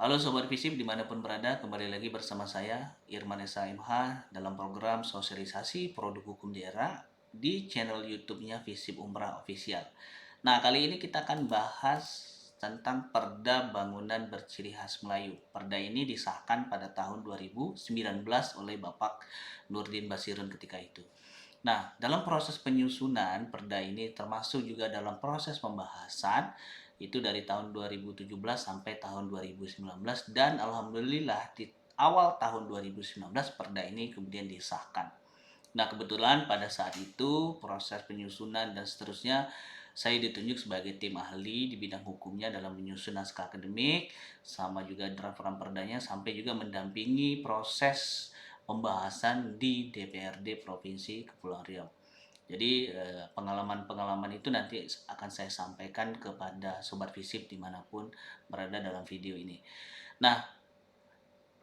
Halo Sobat Visip dimanapun berada, kembali lagi bersama saya Irman Esa MH dalam program sosialisasi produk hukum daerah di channel YouTube-nya Visip Umrah Official. Nah, kali ini kita akan bahas tentang Perda Bangunan Berciri Khas Melayu. Perda ini disahkan pada tahun 2019 oleh Bapak Nurdin Basirun ketika itu. Nah, dalam proses penyusunan perda ini termasuk juga dalam proses pembahasan itu dari tahun 2017 sampai tahun 2019 dan alhamdulillah di awal tahun 2019 perda ini kemudian disahkan. Nah, kebetulan pada saat itu proses penyusunan dan seterusnya saya ditunjuk sebagai tim ahli di bidang hukumnya dalam menyusun naskah akademik sama juga draft perdanya sampai juga mendampingi proses pembahasan di DPRD Provinsi Kepulauan Riau. Jadi pengalaman-pengalaman itu nanti akan saya sampaikan kepada Sobat Visip dimanapun berada dalam video ini. Nah,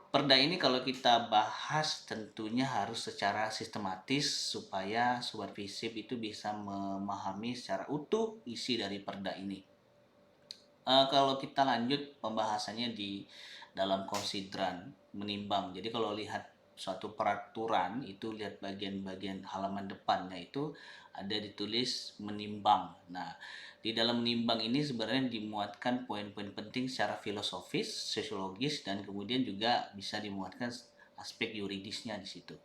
perda ini kalau kita bahas tentunya harus secara sistematis supaya Sobat Visip itu bisa memahami secara utuh isi dari perda ini. Kalau kita lanjut pembahasannya di dalam konsidran menimbang. Jadi kalau lihat suatu peraturan itu lihat bagian-bagian halaman depannya itu ada ditulis menimbang. Nah, di dalam menimbang ini sebenarnya dimuatkan poin-poin penting secara filosofis, sosiologis dan kemudian juga bisa dimuatkan aspek yuridisnya di situ.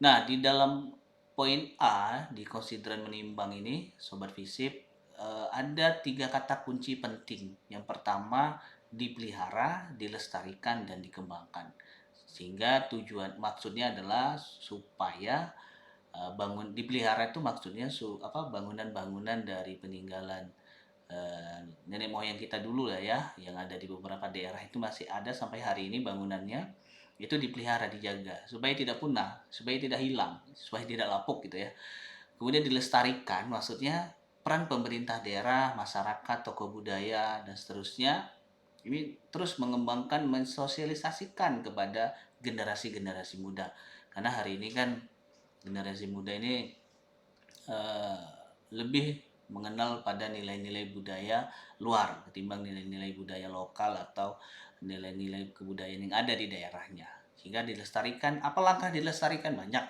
Nah, di dalam poin A di konsideran menimbang ini, Sobat Visip, ada 3 kata kunci penting. Yang pertama, dipelihara, dilestarikan, dan dikembangkan. Sehingga tujuan maksudnya adalah supaya dipelihara itu maksudnya bangunan-bangunan dari peninggalan nenek moyang kita dulu lah ya, yang ada di beberapa daerah itu masih ada sampai hari ini bangunannya itu dipelihara, dijaga supaya tidak punah, supaya tidak hilang, supaya tidak lapuk gitu ya. Kemudian dilestarikan maksudnya peran pemerintah daerah, masyarakat, tokoh budaya dan seterusnya ini terus mengembangkan, mensosialisasikan kepada generasi-generasi muda. Karena hari ini kan generasi muda ini eh, lebih mengenal pada nilai-nilai budaya luar ketimbang nilai-nilai budaya lokal atau nilai-nilai kebudayaan yang ada di daerahnya. Sehingga dilestarikan, apa langkah dilestarikan banyak.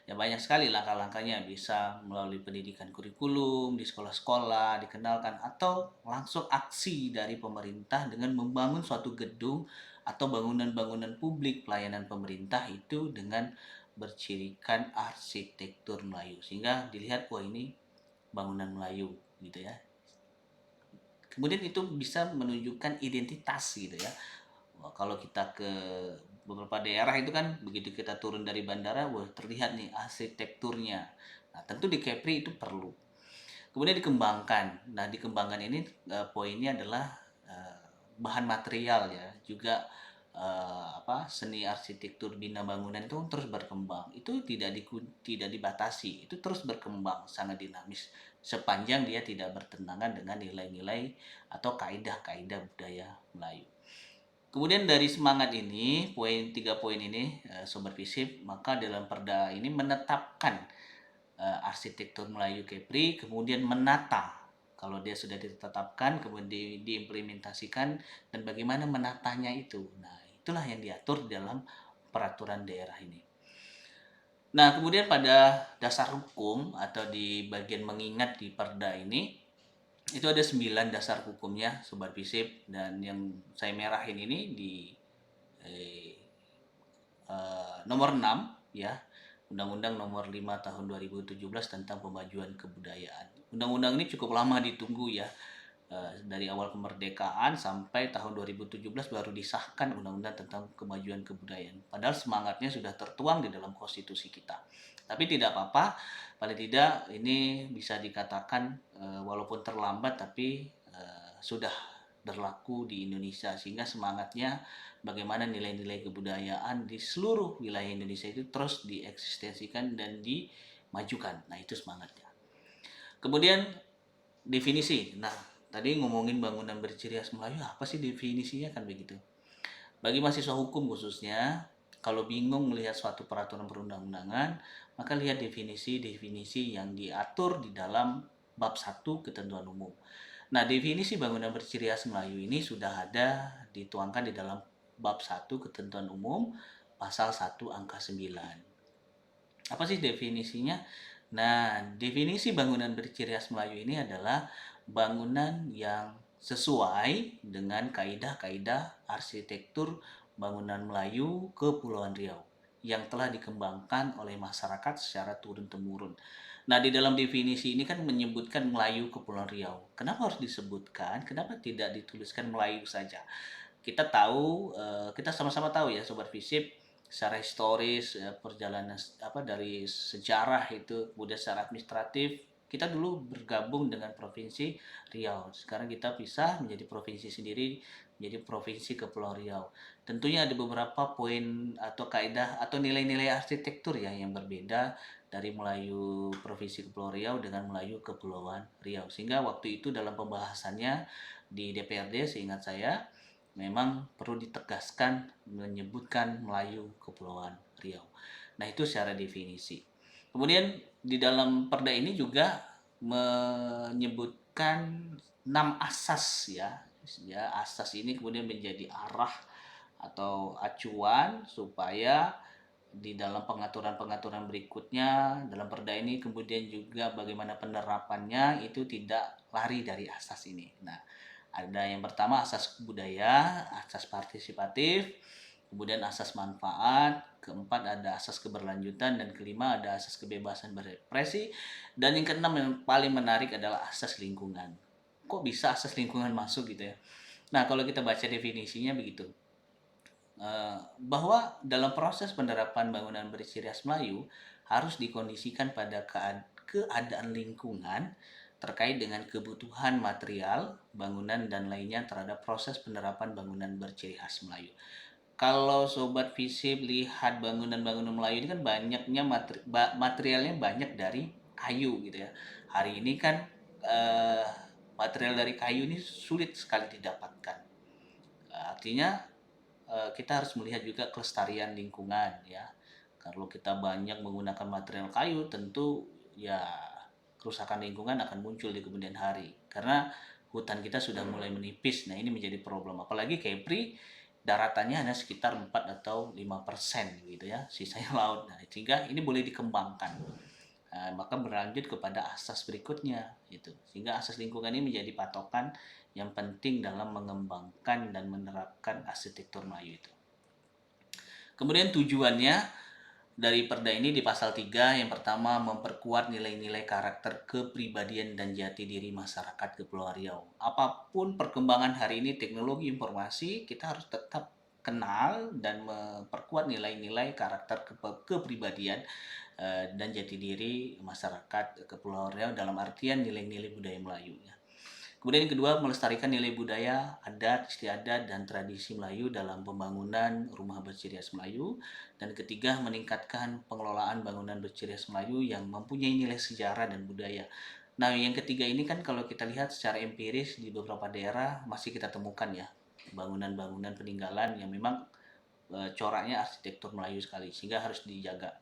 Ya banyak sekali langkah-langkahnya, bisa melalui pendidikan kurikulum di sekolah-sekolah dikenalkan atau langsung aksi dari pemerintah dengan membangun suatu gedung atau bangunan-bangunan publik pelayanan pemerintah itu dengan bercirikan arsitektur Melayu sehingga dilihat wah ini bangunan Melayu gitu ya. Kemudian itu bisa menunjukkan identitas gitu ya. Wah, kalau kita ke beberapa daerah itu kan begitu kita turun dari bandara wah terlihat nih arsitekturnya. Nah, tentu di Kepri itu perlu. Kemudian dikembangkan. Nah, dikembangkan ini poinnya adalah bahan material ya, juga seni arsitektur bina bangunan itu terus berkembang. Itu tidak dibatasi, itu terus berkembang, sangat dinamis sepanjang dia tidak bertentangan dengan nilai-nilai atau kaidah-kaidah budaya Melayu. Kemudian dari semangat ini, tiga poin ini, Sobat Visip, maka dalam perda ini menetapkan arsitektur Melayu Kepri, kemudian menata. Kalau dia sudah ditetapkan, kemudian diimplementasikan, dan bagaimana menatanya itu. Nah, itulah yang diatur dalam peraturan daerah ini. Nah, kemudian pada dasar hukum atau di bagian mengingat di perda ini, itu ada 9 dasar hukumnya, Sobat Visip, dan yang saya merahin ini di eh, nomor 6 ya, Undang-Undang Nomor 5 Tahun 2017 tentang Pemajuan Kebudayaan. Undang-undang ini cukup lama ditunggu ya. Dari awal kemerdekaan sampai tahun 2017 baru disahkan Undang-Undang tentang Kemajuan Kebudayaan. Padahal semangatnya sudah tertuang di dalam konstitusi kita. Tapi tidak apa-apa, paling tidak ini bisa dikatakan walaupun terlambat tapi sudah berlaku di Indonesia sehingga semangatnya bagaimana nilai-nilai kebudayaan di seluruh wilayah Indonesia itu terus dieksistensikan dan dimajukan. Nah, itu semangatnya. Kemudian definisi. Nah, tadi ngomongin bangunan berciri khas Melayu, apa sih definisinya kan begitu. Bagi mahasiswa hukum khususnya, kalau bingung melihat suatu peraturan perundang-undangan, maka lihat definisi-definisi yang diatur di dalam bab 1 ketentuan umum. Nah, definisi bangunan berciri khas Melayu ini sudah ada dituangkan di dalam bab 1 Ketentuan Umum pasal 1 angka 9. Apa sih definisinya? Nah, definisi bangunan berciri khas Melayu ini adalah bangunan yang sesuai dengan kaidah-kaidah arsitektur bangunan Melayu Kepulauan Riau yang telah dikembangkan oleh masyarakat secara turun-temurun. Nah, di dalam definisi ini kan menyebutkan Melayu Kepulauan Riau. Kenapa harus disebutkan? Kenapa tidak dituliskan Melayu saja? Kita tahu, kita sama-sama tahu ya Sobat Visip, secara historis perjalanan dari sejarah itu, kemudian secara administratif kita dulu bergabung dengan provinsi Riau. Sekarang kita pisah menjadi provinsi sendiri, menjadi provinsi Kepulauan Riau. Tentunya ada beberapa poin atau kaidah atau nilai-nilai arsitektur ya yang berbeda dari Melayu Provinsi Kepulauan Riau dengan Melayu Kepulauan Riau. Sehingga waktu itu dalam pembahasannya di DPRD seingat saya memang perlu ditegaskan menyebutkan Melayu Kepulauan Riau. Nah, itu secara definisi. Kemudian di dalam perda ini juga menyebutkan 6 asas ya. Ya, asas ini kemudian menjadi arah atau acuan supaya di dalam pengaturan-pengaturan berikutnya dalam perda ini kemudian juga bagaimana penerapannya itu tidak lari dari asas ini. Nah, ada yang pertama asas budaya, asas partisipatif, kemudian asas manfaat, keempat ada asas keberlanjutan, dan kelima ada asas kebebasan berekspresi, dan yang keenam yang paling menarik adalah asas lingkungan. Kok bisa asas lingkungan masuk gitu ya? Nah, kalau kita baca definisinya begitu, bahwa dalam proses penerapan bangunan berciri khas Melayu harus dikondisikan pada keadaan lingkungan terkait dengan kebutuhan material, bangunan, dan lainnya terhadap proses penerapan bangunan berciri khas Melayu. Kalau Sobat Visip lihat bangunan-bangunan Melayu ini kan banyaknya materialnya banyak dari kayu gitu ya. Hari ini kan eh, material dari kayu ini sulit sekali didapatkan. Artinya kita harus melihat juga kelestarian lingkungan ya. Kalau kita banyak menggunakan material kayu, tentu ya kerusakan lingkungan akan muncul di kemudian hari karena hutan kita sudah mulai menipis. Nah, ini menjadi problem. Apalagi Kepri daratannya hanya sekitar 4 atau 5% gitu ya, sisanya laut. Nah, sehingga ini boleh dikembangkan. Nah, maka berlanjut kepada asas berikutnya itu. Sehingga asas lingkungan ini menjadi patokan yang penting dalam mengembangkan dan menerapkan arsitektur Melayu itu. Kemudian tujuannya dari perda ini di pasal 3 yang pertama memperkuat nilai-nilai karakter kepribadian dan jati diri masyarakat Kepulauan Riau. Apapun perkembangan hari ini teknologi informasi, kita harus tetap kenal dan memperkuat nilai-nilai karakter kepribadian dan jati diri masyarakat Kepulauan Riau dalam artian nilai-nilai budaya Melayu. Kemudian yang kedua, melestarikan nilai budaya, adat, istiadat, dan tradisi Melayu dalam pembangunan rumah berciri khas Melayu. Dan ketiga, meningkatkan pengelolaan bangunan berciri khas Melayu yang mempunyai nilai sejarah dan budaya. Nah, yang ketiga ini kan kalau kita lihat secara empiris di beberapa daerah masih kita temukan ya, bangunan-bangunan peninggalan yang memang coraknya arsitektur Melayu sekali, sehingga harus dijaga.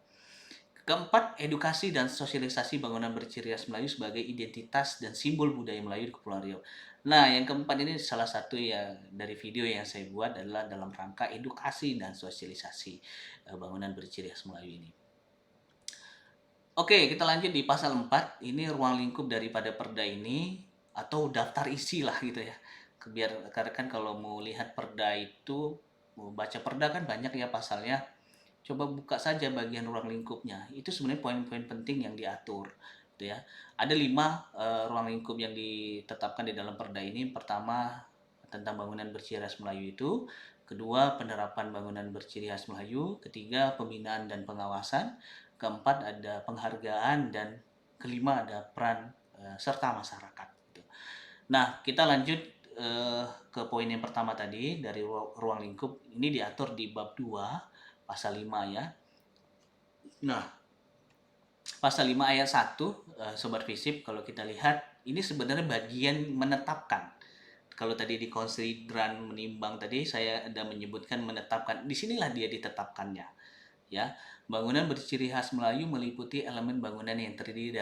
Keempat, edukasi dan sosialisasi bangunan berciri khas Melayu sebagai identitas dan simbol budaya Melayu di Kepulauan Riau. Nah, yang keempat ini salah satu ya dari video yang saya buat adalah dalam rangka edukasi dan sosialisasi bangunan berciri khas Melayu ini. Oke, kita lanjut di pasal 4. Ini ruang lingkup daripada perda ini atau daftar isi lah gitu ya. Biar karena kan kalau mau lihat perda itu, mau baca perda kan banyak ya pasalnya. Coba buka saja bagian ruang lingkupnya. Itu sebenarnya poin-poin penting yang diatur, gitu ya. Ada 5 ruang lingkup yang ditetapkan di dalam perda ini. Pertama, tentang bangunan berciri khas Melayu itu. Kedua, penerapan bangunan berciri khas Melayu. Ketiga, pembinaan dan pengawasan. Keempat, ada penghargaan, dan kelima ada peran serta masyarakat. Gitu. Nah, kita lanjut ke poin yang pertama tadi dari ruang lingkup. Ini diatur di bab 2 pasal 5 ya. Nah, pasal 5 ayat 1 Sobat Visip, kalau kita lihat ini sebenarnya bagian menetapkan. Kalau tadi di konsideran menimbang tadi saya ada menyebutkan menetapkan. Disinilah dia ditetapkannya. ya. Bangunan berciri khas Melayu meliputi elemen bangunan yang terdiri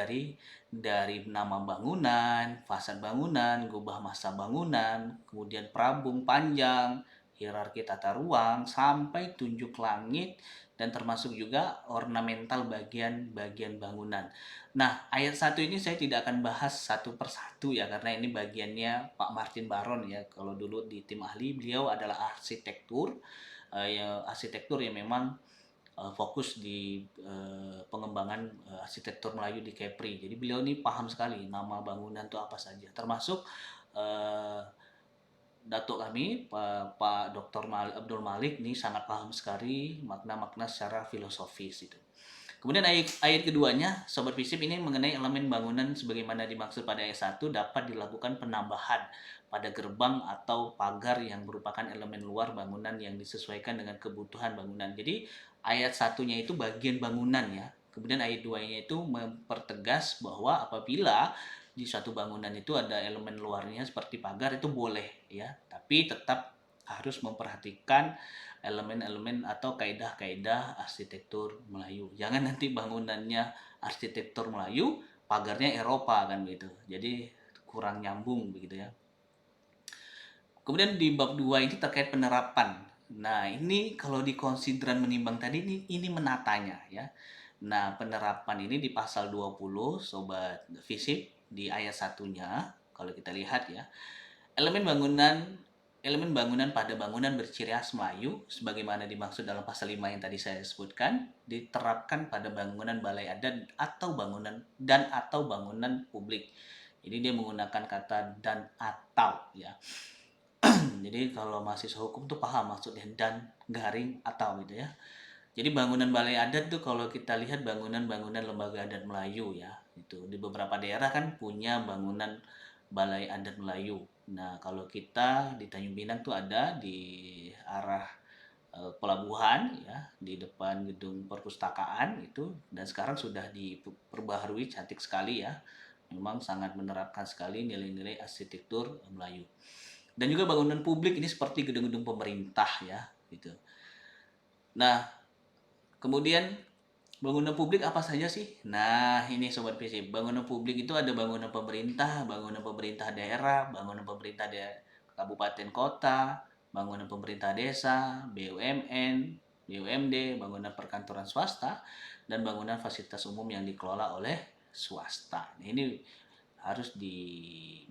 dari nama bangunan, fasad bangunan, gubah masa bangunan, kemudian perabung panjang, hierarki tata ruang, sampai tunjuk langit, dan termasuk juga ornamental bagian-bagian bangunan. Nah, ayat 1 ini saya tidak akan bahas satu persatu ya, karena ini bagiannya Pak Martin Baron ya. Kalau dulu di tim ahli, beliau adalah arsitektur yang memang fokus di pengembangan arsitektur Melayu di Kepri. Jadi beliau ini paham sekali nama bangunan itu apa saja, termasuk uh, datuk kami Pak Dr. Abdul Malik ini sangat paham sekali makna-makna secara filosofis itu. Kemudian ayat keduanya, Sobat Visip, ini mengenai elemen bangunan sebagaimana dimaksud pada ayat 1, dapat dilakukan penambahan pada gerbang atau pagar yang merupakan elemen luar bangunan yang disesuaikan dengan kebutuhan bangunan. Jadi ayat satunya itu bagian bangunan ya. Kemudian ayat 2-nya itu mempertegas bahwa apabila di suatu bangunan itu ada elemen luarnya seperti pagar, itu boleh ya, tapi tetap harus memperhatikan elemen-elemen atau kaidah-kaidah arsitektur Melayu. Jangan nanti bangunannya arsitektur Melayu, pagarnya Eropa kan begitu. Jadi kurang nyambung begitu ya. Kemudian di bab 2 ini terkait penerapan. Nah, ini kalau di konsideran menimbang tadi ini menatanya ya. Nah, penerapan ini di pasal 20 Sobat Visip di ayat satunya kalau kita lihat ya. Elemen bangunan elemen bangunan pada bangunan berciri khas Melayu sebagaimana dimaksud dalam pasal 5 yang tadi saya sebutkan diterapkan pada bangunan balai adat atau bangunan publik. Jadi dia menggunakan kata dan atau ya. Jadi kalau mahasiswa hukum tuh paham maksudnya dan garing atau gitu ya. Jadi bangunan balai adat tuh kalau kita lihat bangunan-bangunan lembaga adat Melayu ya, itu di beberapa daerah kan punya bangunan balai adat Melayu. Nah, kalau kita di Tanjung Pinang tuh ada di arah pelabuhan ya, di depan gedung perpustakaan itu, dan sekarang sudah diperbaharui cantik sekali ya. Memang sangat menerapkan sekali nilai-nilai arsitektur Melayu. Dan juga bangunan publik ini seperti gedung-gedung pemerintah ya, gitu. Nah, kemudian bangunan publik apa saja sih? Nah, ini Sobat PC. Bangunan publik itu ada bangunan pemerintah daerah, bangunan pemerintah kabupaten kota, bangunan pemerintah desa, BUMN, BUMD, bangunan perkantoran swasta, dan bangunan fasilitas umum yang dikelola oleh swasta. Nah, ini harus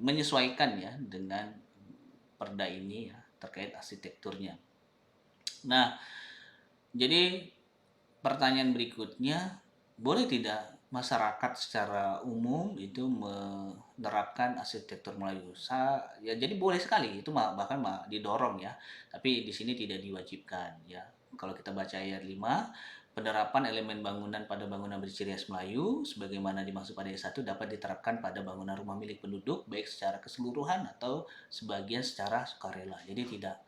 menyesuaikan ya dengan perda ini ya terkait arsitekturnya. Nah, jadi pertanyaan berikutnya, boleh tidak masyarakat secara umum itu menerapkan arsitektur Melayu? Ya jadi boleh sekali, itu bahkan didorong ya. Tapi di sini tidak diwajibkan ya. Kalau kita baca ayat 5, penerapan elemen bangunan pada bangunan berciri khas Melayu sebagaimana dimaksud pada ayat 1 dapat diterapkan pada bangunan rumah milik penduduk baik secara keseluruhan atau sebagian secara sukarela. Jadi tidak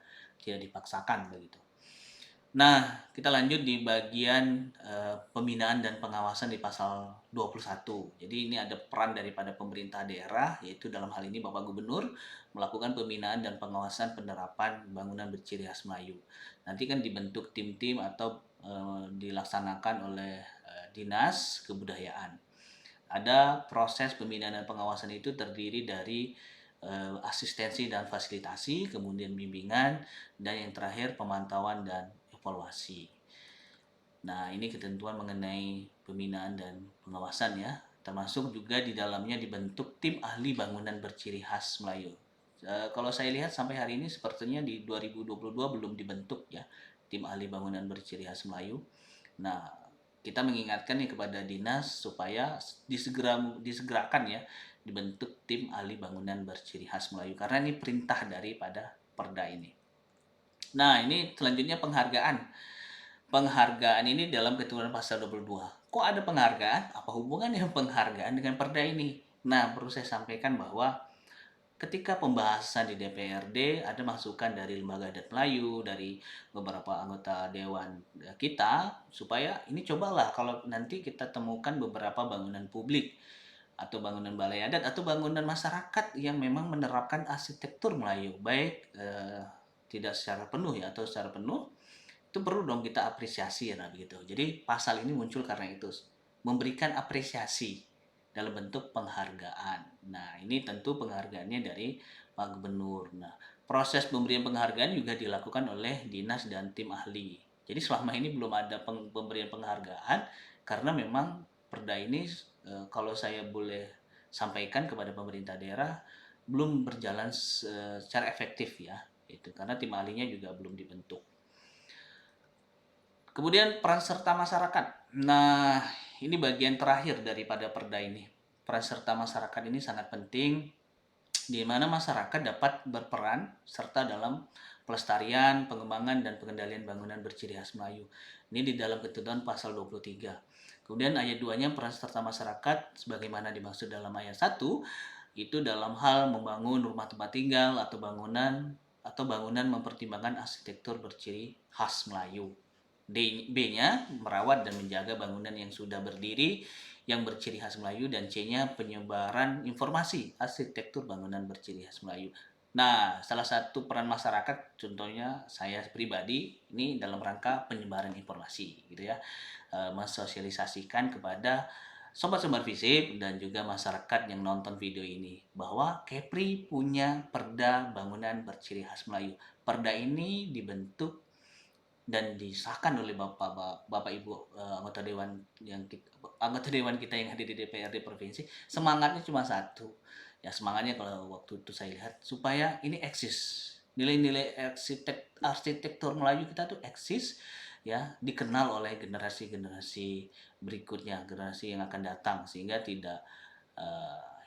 dipaksakan begitu. Nah, kita lanjut di bagian pembinaan dan pengawasan di pasal 21. Jadi ini ada peran daripada pemerintah daerah, yaitu dalam hal ini Bapak Gubernur, melakukan pembinaan dan pengawasan penerapan bangunan berciri khas Melayu. Nanti kan dibentuk tim-tim atau dilaksanakan oleh Dinas Kebudayaan. Ada proses pembinaan dan pengawasan itu terdiri dari asistensi dan fasilitasi, kemudian bimbingan, dan yang terakhir pemantauan dan evaluasi. Nah, ini ketentuan mengenai pembinaan dan pengawasan ya, termasuk juga di dalamnya dibentuk tim ahli bangunan berciri khas Melayu. Kalau saya lihat sampai hari ini sepertinya di 2022 belum dibentuk ya tim ahli bangunan berciri khas Melayu. Nah, kita mengingatkan nih kepada dinas supaya disegerakan ya dibentuk tim ahli bangunan berciri khas Melayu karena ini perintah daripada perda ini. Nah, ini selanjutnya penghargaan. Penghargaan ini dalam ketentuan pasal 22. Kok ada penghargaan? Apa hubungannya penghargaan dengan perda ini? Nah, perlu saya sampaikan bahwa ketika pembahasan di DPRD ada masukan dari Lembaga Adat Melayu, dari beberapa anggota dewan kita, supaya ini cobalah kalau nanti kita temukan beberapa bangunan publik atau bangunan balai adat atau bangunan masyarakat yang memang menerapkan arsitektur Melayu, baik tidak secara penuh ya atau secara penuh, itu itu perlu dong kita apresiasi ya, nah begitu. Jadi pasal ini muncul karena itu, memberikan apresiasi dalam bentuk penghargaan. Nah, ini tentu penghargaannya dari Pak Gubernur. Nah, proses pemberian penghargaan juga dilakukan oleh dinas dan tim ahli. Jadi selama ini belum ada pemberian penghargaan karena memang perda ini kalau saya boleh sampaikan kepada pemerintah daerah belum berjalan secara efektif ya, itu karena tim ahlinya juga belum dibentuk. Kemudian peran serta masyarakat. Nah, ini bagian terakhir daripada perda ini. Peran serta masyarakat ini sangat penting di mana masyarakat dapat berperan serta dalam pelestarian, pengembangan, dan pengendalian bangunan berciri khas Melayu. Ini di dalam ketentuan pasal 23. Kemudian ayat 2-nya peran serta masyarakat sebagaimana dimaksud dalam ayat 1 itu dalam hal membangun rumah tempat tinggal atau bangunan mempertimbangkan arsitektur berciri khas Melayu. B-nya merawat dan menjaga bangunan yang sudah berdiri yang berciri khas Melayu, dan C-nya penyebaran informasi arsitektur bangunan berciri khas Melayu. Nah, salah satu peran masyarakat contohnya saya pribadi ini dalam rangka penyebaran informasi gitu ya. Mensosialisasikan kepada sobat-sobat FISIP dan juga masyarakat yang nonton video ini bahwa Kepri punya perda bangunan berciri khas Melayu. Perda ini dibentuk dan disahkan oleh Bapak Ibu anggota dewan kita yang hadir di DPRD provinsi. Semangatnya cuma satu. Ya, semangatnya kalau waktu itu saya lihat supaya ini eksis. Nilai-nilai arsitektur Melayu kita tuh eksis ya, dikenal oleh generasi-generasi berikutnya, generasi yang akan datang, sehingga tidak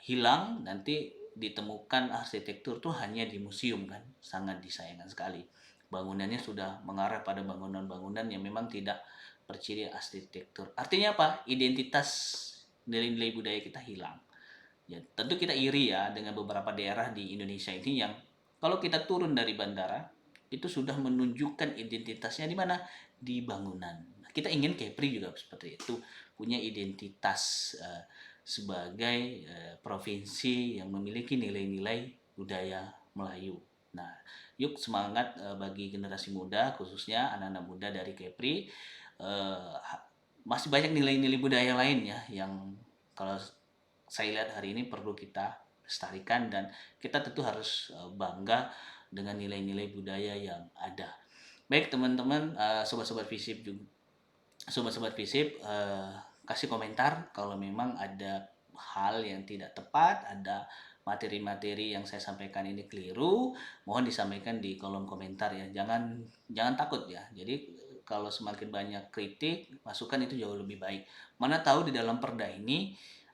hilang nanti ditemukan arsitektur tuh hanya di museum kan. Sangat disayangkan sekali. Bangunannya sudah mengarah pada bangunan-bangunan yang memang tidak berciri arsitektur. Artinya apa? Identitas nilai-nilai budaya kita hilang. Ya, tentu kita iri ya dengan beberapa daerah di Indonesia ini yang kalau kita turun dari bandara itu sudah menunjukkan identitasnya di mana? Di bangunan. Nah, kita ingin Kepri juga seperti itu, punya identitas sebagai provinsi yang memiliki nilai-nilai budaya Melayu. Nah, yuk semangat bagi generasi muda, khususnya anak-anak muda dari Kepri. Masih banyak nilai-nilai budaya lain ya yang kalau saya lihat hari ini perlu kita lestarikan, dan kita tentu harus bangga dengan nilai-nilai budaya yang ada. Baik teman-teman, sobat-sobat FISIP juga, sobat-sobat FISIP, kasih komentar kalau memang ada hal yang tidak tepat, ada materi-materi yang saya sampaikan ini keliru, mohon disampaikan di kolom komentar ya. Jangan takut ya. Jadi kalau semakin banyak kritik, masukan itu jauh lebih baik. Mana tahu di dalam perda ini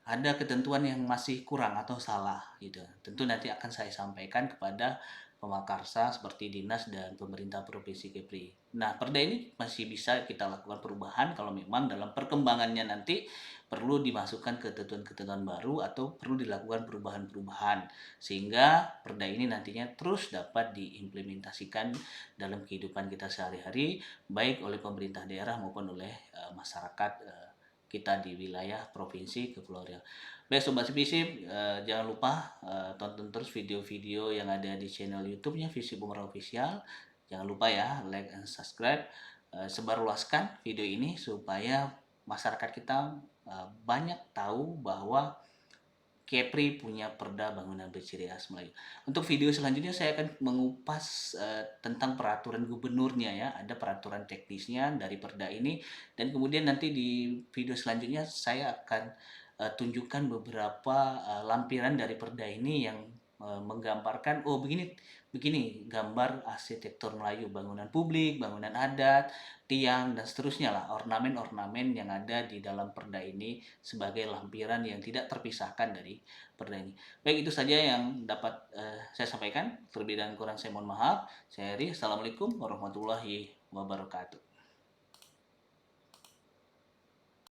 ada ketentuan yang masih kurang atau salah gitu. Tentu nanti akan saya sampaikan kepada pemakarsa seperti dinas dan pemerintah provinsi Kepri. Nah, perda ini masih bisa kita lakukan perubahan kalau memang dalam perkembangannya nanti perlu dimasukkan ketentuan-ketentuan baru atau perlu dilakukan perubahan-perubahan sehingga perda ini nantinya terus dapat diimplementasikan dalam kehidupan kita sehari-hari baik oleh pemerintah daerah maupun oleh masyarakat kita di wilayah provinsi Kepulauan Riau. Baik sobat FISIP, jangan lupa tonton terus video-video yang ada di channel YouTube-nya FISIP Umrah Official. Jangan lupa ya like and subscribe, sebarluaskan video ini supaya masyarakat kita banyak tahu bahwa Kepri punya perda bangunan berciri khas Melayu. Untuk video selanjutnya saya akan mengupas tentang peraturan gubernurnya ya. Ada peraturan teknisnya dari perda ini, dan kemudian nanti di video selanjutnya saya akan tunjukkan beberapa lampiran dari perda ini yang menggambarkan begini gambar arsitektur Melayu, bangunan publik, bangunan adat, tiang, dan seterusnya lah, ornamen-ornamen yang ada di dalam perda ini sebagai lampiran yang tidak terpisahkan dari perda ini. Baik, itu saja yang dapat saya sampaikan. Terlebih dan kurang saya mohon maaf. Saya Heri. Assalamualaikum warahmatullahi wabarakatuh.